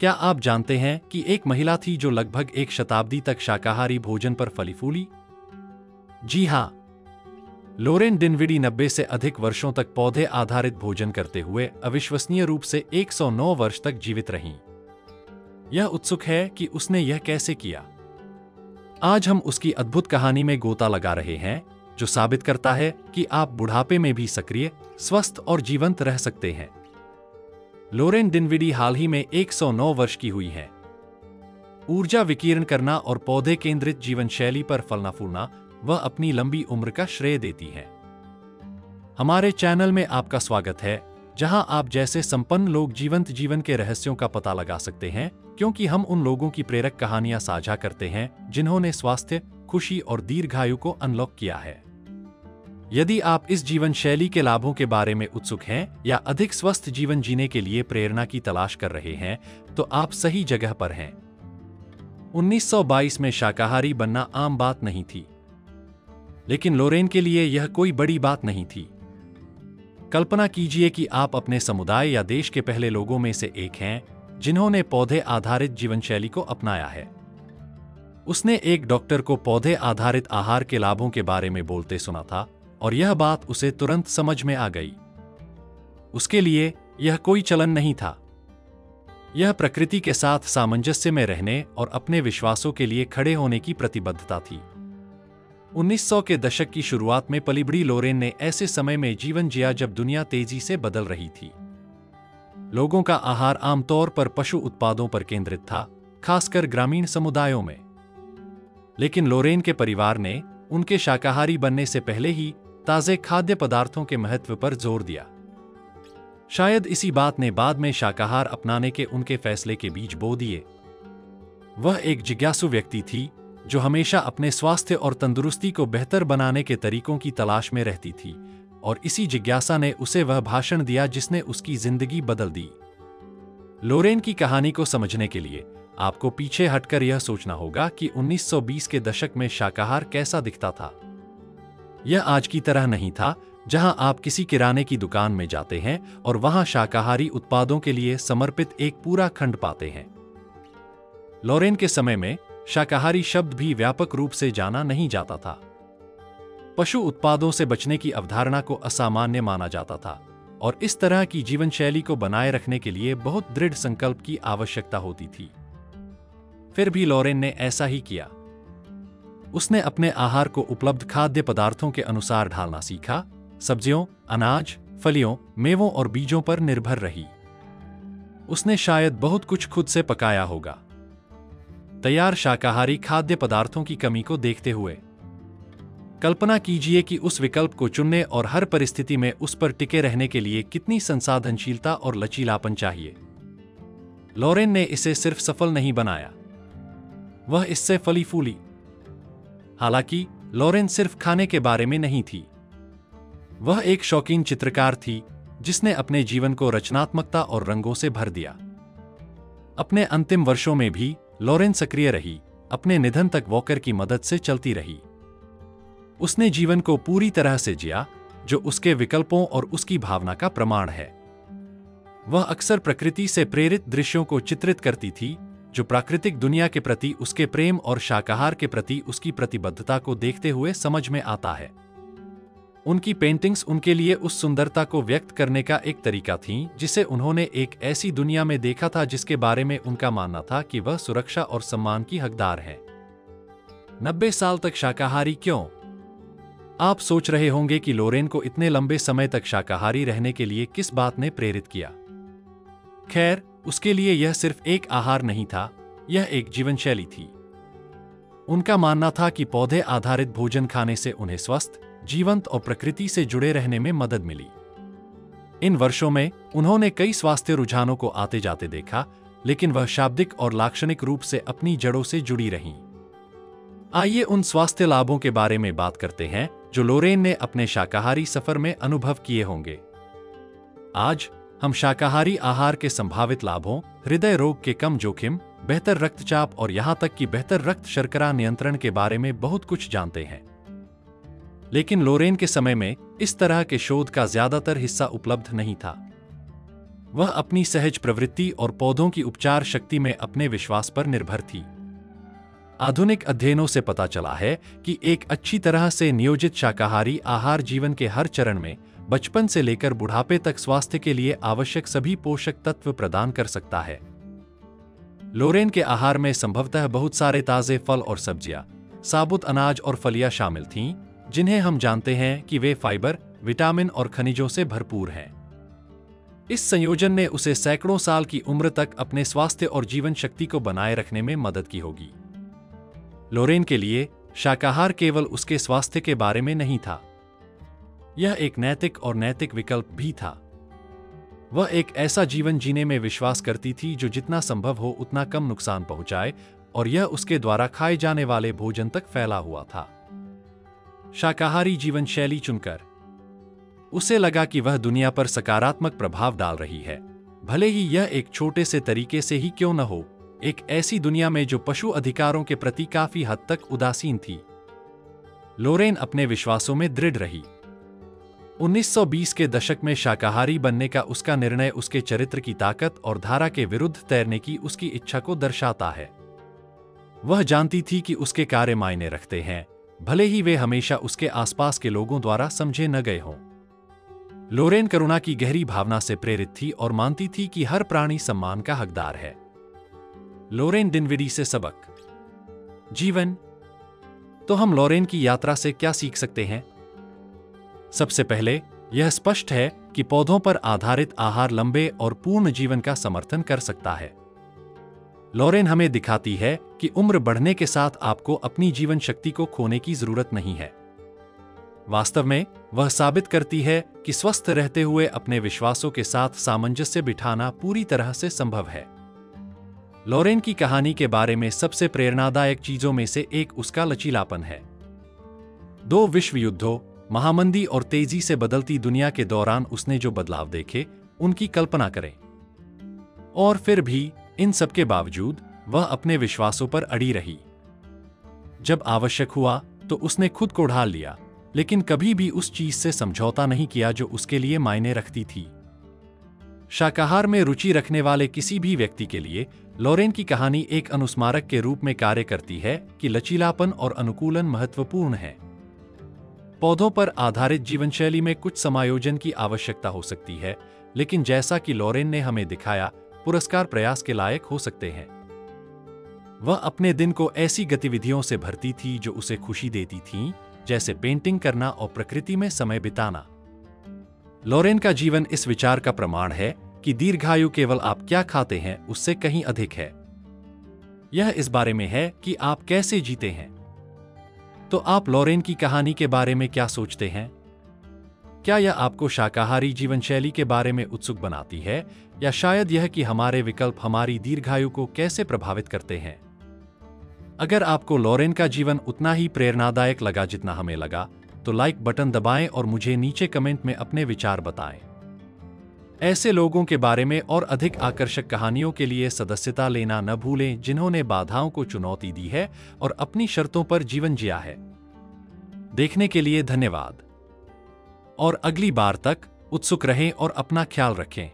क्या आप जानते हैं कि एक महिला थी जो लगभग एक शताब्दी तक शाकाहारी भोजन पर फली फूली? जी हाँ, लोरेन डिनविडी 90 से अधिक वर्षों तक पौधे आधारित भोजन करते हुए अविश्वसनीय रूप से 109 वर्ष तक जीवित रहीं। यह उत्सुक है कि उसने यह कैसे किया। आज हम उसकी अद्भुत कहानी में गोता लगा रहे हैं, जो साबित करता है कि आप बुढ़ापे में भी सक्रिय, स्वस्थ और जीवंत रह सकते हैं। लोरेन डिनविडी हाल ही में 109 वर्ष की हुई हैं। ऊर्जा विकीर्ण करना और पौधे केंद्रित जीवन शैली पर फलना फूलना वह अपनी लंबी उम्र का श्रेय देती हैं। हमारे चैनल में आपका स्वागत है, जहां आप जैसे संपन्न लोग जीवंत जीवन के रहस्यों का पता लगा सकते हैं, क्योंकि हम उन लोगों की प्रेरक कहानियां साझा करते हैं जिन्होंने स्वास्थ्य, खुशी और दीर्घायु को अनलॉक किया है। यदि आप इस जीवन शैली के लाभों के बारे में उत्सुक हैं या अधिक स्वस्थ जीवन जीने के लिए प्रेरणा की तलाश कर रहे हैं, तो आप सही जगह पर हैं। 1922 में शाकाहारी बनना आम बात नहीं थी, लेकिन लोरेन के लिए यह कोई बड़ी बात नहीं थी। कल्पना कीजिए कि आप अपने समुदाय या देश के पहले लोगों में से एक हैं जिन्होंने पौधे आधारित जीवनशैली को अपनाया है। उसने एक डॉक्टर को पौधे आधारित आहार के लाभों के बारे में बोलते सुना था और यह बात उसे तुरंत समझ में आ गई। उसके लिए यह कोई चलन नहीं था। यह प्रकृति के साथ सामंजस्य में रहने और अपने विश्वासों के लिए खड़े होने की प्रतिबद्धता थी। 1900 के दशक की शुरुआत में पली-बड़ी लोरेन ने ऐसे समय में जीवन जिया जब दुनिया तेजी से बदल रही थी। लोगों का आहार आमतौर पर पशु उत्पादों पर केंद्रित था, खासकर ग्रामीण समुदायों में। लेकिन लोरेन के परिवार ने उनके शाकाहारी बनने से पहले ही ताजे खाद्य पदार्थों के महत्व पर जोर दिया। शायद इसी बात ने बाद में शाकाहार अपनाने के उनके फैसले के बीज बो दिए। वह एक जिज्ञासु व्यक्ति थी जो हमेशा अपने स्वास्थ्य और तंदुरुस्ती को बेहतर बनाने के तरीकों की तलाश में रहती थी, और इसी जिज्ञासा ने उसे वह भाषण दिया जिसने उसकी जिंदगी बदल दी। लोरेन की कहानी को समझने के लिए आपको पीछे हटकर यह सोचना होगा कि 1920 के दशक में शाकाहार कैसा दिखता था। यह आज की तरह नहीं था, जहां आप किसी किराने की दुकान में जाते हैं और वहां शाकाहारी उत्पादों के लिए समर्पित एक पूरा खंड पाते हैं। लोरेन के समय में शाकाहारी शब्द भी व्यापक रूप से जाना नहीं जाता था। पशु उत्पादों से बचने की अवधारणा को असामान्य माना जाता था, और इस तरह की जीवन शैली को बनाए रखने के लिए बहुत दृढ़ संकल्प की आवश्यकता होती थी। फिर भी लोरेन ने ऐसा ही किया। उसने अपने आहार को उपलब्ध खाद्य पदार्थों के अनुसार ढालना सीखा, सब्जियों, अनाज, फलियों, मेवों और बीजों पर निर्भर रही। उसने शायद बहुत कुछ खुद से पकाया होगा। तैयार शाकाहारी खाद्य पदार्थों की कमी को देखते हुए कल्पना कीजिए कि उस विकल्प को चुनने और हर परिस्थिति में उस पर टिके रहने के लिए कितनी संसाधनशीलता और लचीलापन चाहिए। लोरेन ने इसे सिर्फ सफल नहीं बनाया, वह इससे फली फूली। हालांकि लोरेन सिर्फ खाने के बारे में नहीं थी। वह एक शौकीन चित्रकार थी जिसने अपने जीवन को रचनात्मकता और रंगों से भर दिया। अपने अंतिम वर्षों में भी लोरेन सक्रिय रही, अपने निधन तक वॉकर की मदद से चलती रही। उसने जीवन को पूरी तरह से जिया, जो उसके विकल्पों और उसकी भावना का प्रमाण है। वह अक्सर प्रकृति से प्रेरित दृश्यों को चित्रित करती थी, जो प्राकृतिक दुनिया के प्रति उसके प्रेम और शाकाहार के प्रति उसकी प्रतिबद्धता को देखते हुए समझ में आता है। उनकी पेंटिंग्स उनके लिए उस सुंदरता को व्यक्त करने का एक तरीका थीं जिसे उन्होंने एक ऐसी दुनिया में देखा था जिसके बारे में उनका मानना था कि वह सुरक्षा और सम्मान की हकदार है। 90 साल तक शाकाहारी क्यों? आप सोच रहे होंगे कि लोरेन को इतने लंबे समय तक शाकाहारी रहने के लिए किस बात ने प्रेरित किया। खैर, उसके लिए यह सिर्फ एक आहार नहीं था, यह एक जीवन शैली थी। उनका मानना था कि पौधे आधारित भोजन खाने से उन्हें स्वस्थ, जीवंत और प्रकृति से जुड़े रहने में मदद मिली। इन वर्षों में उन्होंने कई स्वास्थ्य रुझानों को आते जाते देखा, लेकिन वह शाब्दिक और लाक्षणिक रूप से अपनी जड़ों से जुड़ी रहीं। आइए उन स्वास्थ्य लाभों के बारे में बात करते हैं जो लोरेन ने अपने शाकाहारी सफर में अनुभव किए होंगे। आज हम शाकाहारी आहार के संभावित लाभों, हृदय रोग के कम जोखिम, बेहतर रक्तचाप और यहां तक कि बेहतर रक्त शर्करा नियंत्रण के बारे में बहुत कुछ जानते हैं। लेकिन लोरेन के समय में इस तरह के शोध का ज्यादातर हिस्सा उपलब्ध नहीं था। वह अपनी सहज प्रवृत्ति और पौधों की उपचार शक्ति में अपने विश्वास पर निर्भर थी। आधुनिक अध्ययनों से पता चला है कि एक अच्छी तरह से नियोजित शाकाहारी आहार जीवन के हर चरण में, बचपन से लेकर बुढ़ापे तक स्वास्थ्य के लिए आवश्यक सभी पोषक तत्व प्रदान कर सकता है। लोरेन के आहार में संभवतः बहुत सारे ताजे फल और सब्जियां, साबुत अनाज और फलियां शामिल थीं, जिन्हें हम जानते हैं कि वे फाइबर, विटामिन और खनिजों से भरपूर हैं। इस संयोजन ने उसे सैकड़ों साल की उम्र तक अपने स्वास्थ्य और जीवन शक्ति को बनाए रखने में मदद की होगी। लोरेन के लिए शाकाहार केवल उसके स्वास्थ्य के बारे में नहीं था, यह एक नैतिक विकल्प भी था। वह एक ऐसा जीवन जीने में विश्वास करती थी जो जितना संभव हो उतना कम नुकसान पहुंचाए, और यह उसके द्वारा खाए जाने वाले भोजन तक फैला हुआ था। शाकाहारी जीवन शैली चुनकर उसे लगा कि वह दुनिया पर सकारात्मक प्रभाव डाल रही है, भले ही यह एक छोटे से तरीके से ही क्यों न हो, एक ऐसी दुनिया में जो पशु अधिकारों के प्रति काफी हद तक उदासीन थी। लोरेन अपने विश्वासों में दृढ़ रही। 1920 के दशक में शाकाहारी बनने का उसका निर्णय उसके चरित्र की ताकत और धारा के विरुद्ध तैरने की उसकी इच्छा को दर्शाता है। वह जानती थी कि उसके कार्य मायने रखते हैं, भले ही वे हमेशा उसके आसपास के लोगों द्वारा समझे न गए हों। लोरेन करुणा की गहरी भावना से प्रेरित थी और मानती थी कि हर प्राणी सम्मान का हकदार है। लोरेन डिनविडी से सबक। जीवन। तो हम लोरेन की यात्रा से क्या सीख सकते हैं? सबसे पहले, यह स्पष्ट है कि पौधों पर आधारित आहार लंबे और पूर्ण जीवन का समर्थन कर सकता है। लोरेन हमें दिखाती है कि उम्र बढ़ने के साथ आपको अपनी जीवन शक्ति को खोने की जरूरत नहीं है। वास्तव में, वह साबित करती है कि स्वस्थ रहते हुए अपने विश्वासों के साथ सामंजस्य बिठाना पूरी तरह से संभव है। लोरेन की कहानी के बारे में सबसे प्रेरणादायक चीजों में से एक उसका लचीलापन है। 2 विश्व युद्धों, महामंदी और तेजी से बदलती दुनिया के दौरान उसने जो बदलाव देखे, उनकी कल्पना करें। और फिर भी, इन सब के बावजूद, वह अपने विश्वासों पर अड़ी रही। जब आवश्यक हुआ तो उसने खुद को ढाल लिया, लेकिन कभी भी उस चीज से समझौता नहीं किया जो उसके लिए मायने रखती थी। शाकाहार में रुचि रखने वाले किसी भी व्यक्ति के लिए लोरेन की कहानी एक अनुस्मारक के रूप में कार्य करती है कि लचीलापन और अनुकूलन महत्वपूर्ण है। पौधों पर आधारित जीवनशैली में कुछ समायोजन की आवश्यकता हो सकती है, लेकिन जैसा कि लोरेन ने हमें दिखाया, पुरस्कार प्रयास के लायक हो सकते हैं। वह अपने दिन को ऐसी गतिविधियों से भरती थी जो उसे खुशी देती थीं, जैसे पेंटिंग करना और प्रकृति में समय बिताना। लोरेन का जीवन इस विचार का प्रमाण है कि दीर्घायु केवल आप क्या खाते हैं उससे कहीं अधिक है। यह इस बारे में है कि आप कैसे जीते हैं। तो आप लोरेन की कहानी के बारे में क्या सोचते हैं? क्या यह आपको शाकाहारी जीवन शैली के बारे में उत्सुक बनाती है, या शायद यह कि हमारे विकल्प हमारी दीर्घायु को कैसे प्रभावित करते हैं? अगर आपको लोरेन का जीवन उतना ही प्रेरणादायक लगा जितना हमें लगा, तो लाइक बटन दबाएं और मुझे नीचे कमेंट में अपने विचार बताएं। ऐसे लोगों के बारे में और अधिक आकर्षक कहानियों के लिए सदस्यता लेना न भूलें जिन्होंने बाधाओं को चुनौती दी है और अपनी शर्तों पर जीवन जिया है। देखने के लिए धन्यवाद, और अगली बार तक उत्सुक रहें और अपना ख्याल रखें।